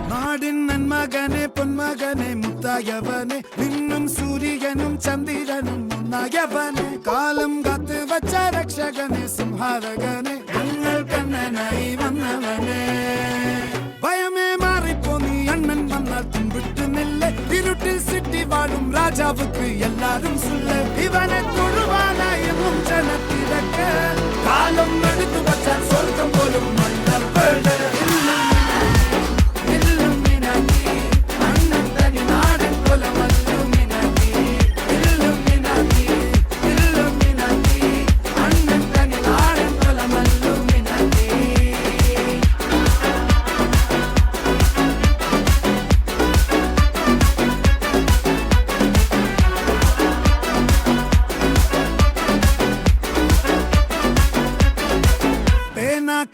നാടിൻ നന്മകനെ പൊന്മകനെ മുത്തായവനെ നിന്നും സൂര്യനും ചന്ദ്രനും ഒന്നായവനെ കാലം കാത്ത് വച്ച രക്ഷകനെ സംഹാരകനെ ഞങ്ങൾ കണ്ണനായി വന്നവനെ ഭയമേ മാറിപ്പോ നീ അണ്ണൻ വന്നാൽ തുമ്പിട്ട് നെല്ല് ഇരുട്ടിൽ സിറ്റി വാഴും രാജാവുക്ക് എല്ലാരും സുല്ല് ഇവനെ തൊഴുവാനായി ജനത്തിരക്ക് കാലം എടുത്തു വച്ചാൽ സ്വർഗം പോലും മണ്ണപ്പേട്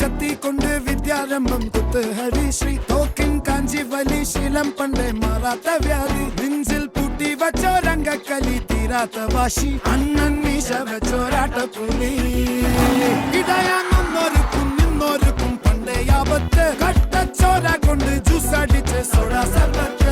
കത്തിക്കൊണ്ട് വിദ്യാരംഭം കുത്ത് ഹരിശ്രീ തോക്കിൻ കാഞ്ചി വലി ശീലം പണ്ടേ മാറാത്ത വ്യാധി നെഞ്ചിൽ പൂട്ടി വച്ചോരംഗക്കലി തീരാത്ത വാശി അണ്ണൻ മീശ വെച്ചോരാട്ട പുലി ഇടയാങ്ങൊന്നൊരുക്കും നിന്നൊരുക്കും പണ്ടേ ആപത്ത് കട്ടച്ചോര കൊണ്ട് ജ്യൂസ് അടിച്ച് സോഡ സർബത്ത്